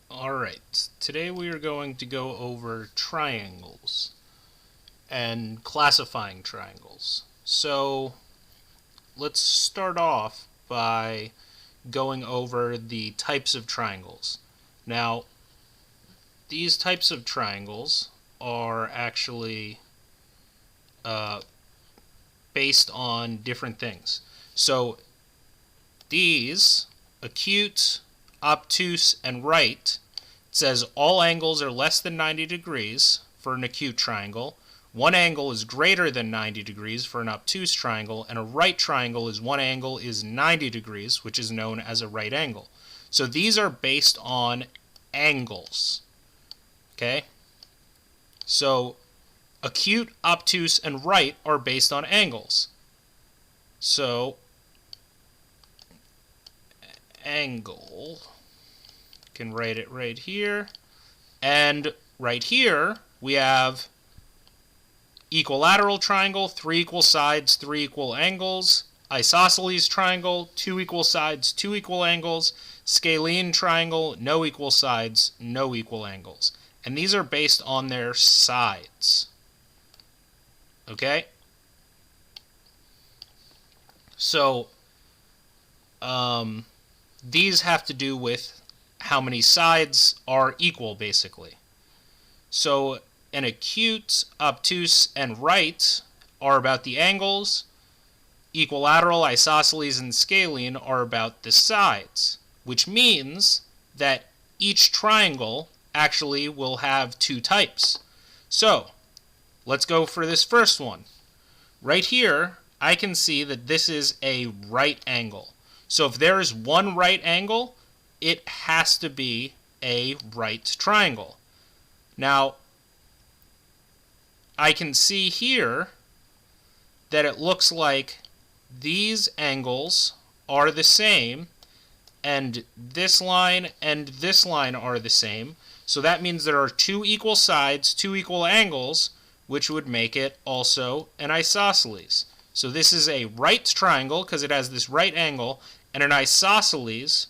Alright, today we are going to go over triangles and classifying triangles. So let's start off by going over the types of triangles. Now, these types of triangles are actually based on different things. So these, acute, obtuse, and right, says all angles are less than 90 degrees for an acute triangle. One angle is greater than 90 degrees for an obtuse triangle, and a right triangle is one angle is 90 degrees, which is known as a right angle. So these are based on angles. Okay? So acute, obtuse, and right are based on angles. So angle, can write it right here, and right here we have equilateral triangle, 3 equal sides, 3 equal angles. Isosceles triangle, 2 equal sides, 2 equal angles. Scalene triangle, no equal sides, no equal angles. And these are based on their sides. Okay? So these have to do with how many sides are equal, basically. So an acute, obtuse, and right are about the angles. Equilateral, isosceles, and scalene are about the sides, which means that each triangle actually will have two types. So let's go for this first one. Right here, I can see that this is a right angle. So if there is one right angle, it has to be a right triangle. Now, I can see here that it looks like these angles are the same, and this line are the same. So that means there are two equal sides, two equal angles, which would make it also an isosceles. So this is a right triangle because it has this right angle, and an isosceles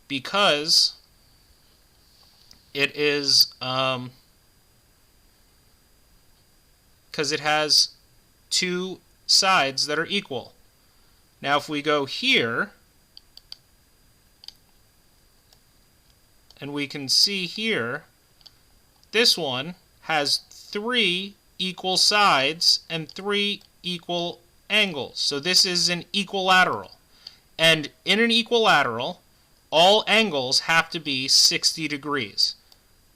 because it is because it has two sides that are equal. Now if we go here, and we can see here, this one has 3 equal sides and 3 equal angles. So this is an equilateral. And in an equilateral, all angles have to be 60 degrees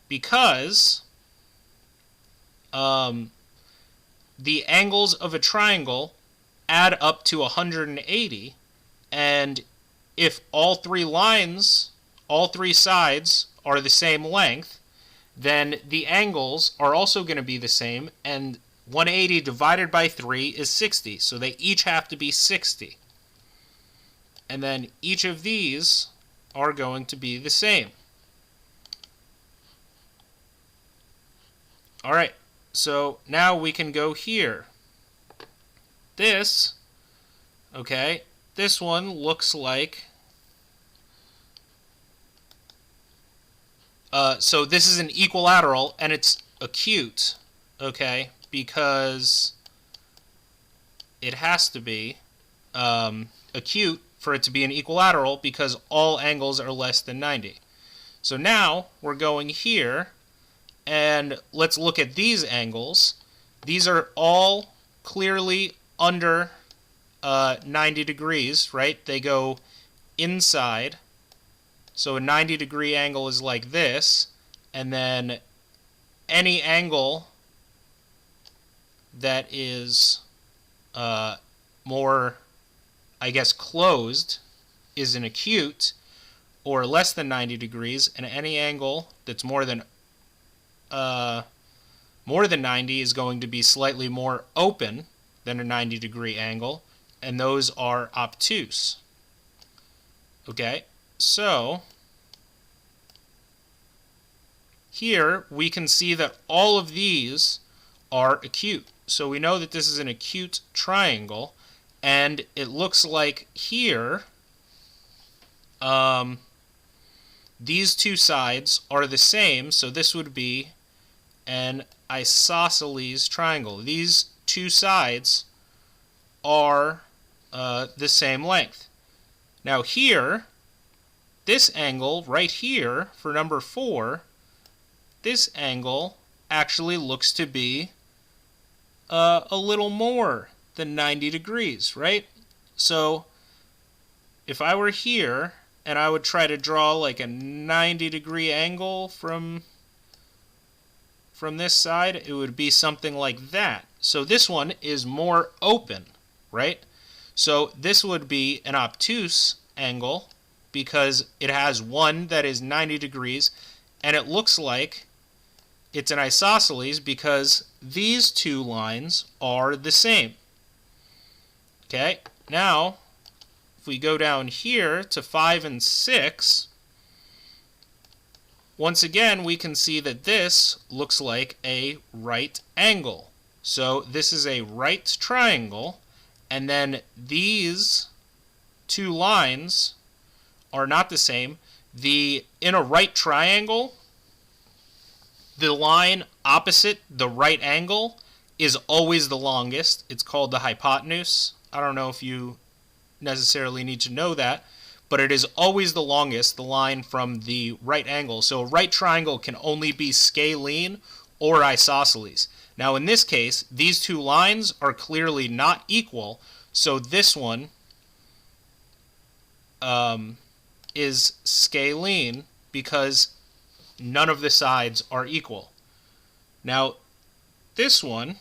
because the angles of a triangle add up to 180, and if all three sides are the same length, then the angles are also going to be the same, and 180 divided by 3 is 60, so they each have to be 60. And then each of these are going to be the same. Alright, so now we can go here. This one looks like, so this is an equilateral, and it's acute, okay, because it has to be acute for it to be an equilateral because all angles are less than 90. So now we're going here, and let's look at these angles. These are all clearly under 90 degrees, right? They go inside. So a 90-degree angle is like this, and then any angle that is more, I guess, closed is an acute, or less than 90 degrees, and any angle that's more than 90 is going to be slightly more open than a 90-degree angle, and those are obtuse. Okay, so here we can see that all of these are acute. So we know that this is an acute triangle, and it looks like here these two sides are the same, so this would be an isosceles triangle. These two sides are the same length. Now here, this angle right here for number 4, this angle actually looks to be a little more than 90 degrees, right? So if I were here and I would try to draw like a 90-degree angle from this side, it would be something like that. So this one is more open, right? So this would be an obtuse angle because it has one that is 90 degrees, and it looks like it's an isosceles because these two lines are the same. Okay, now if we go down here to 5 and 6, once again we can see that this looks like a right angle. So this is a right triangle, and then these two lines are not the same. In a right triangle, the line opposite the right angle is always the longest. It's called the hypotenuse. I don't know if you necessarily need to know that, but it is always the longest, the line from the right angle. So a right triangle can only be scalene or isosceles. Now in this case, these two lines are clearly not equal, so this one is scalene because none of the sides are equal. Now this one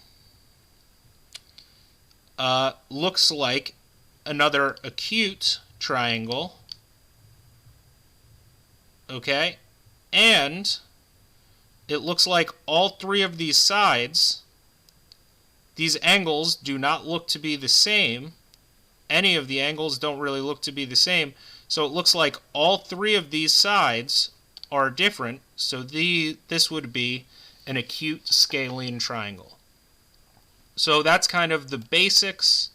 looks like another acute triangle, okay, and it looks like all three of these sides, these angles do not look to be the same. Any of the angles don't really look to be the same, so it looks like all three of these sides are different, so this would be an acute scalene triangle. So that's kind of the basics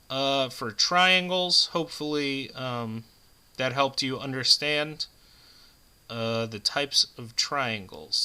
for triangles. Hopefully that helped you understand the types of triangles.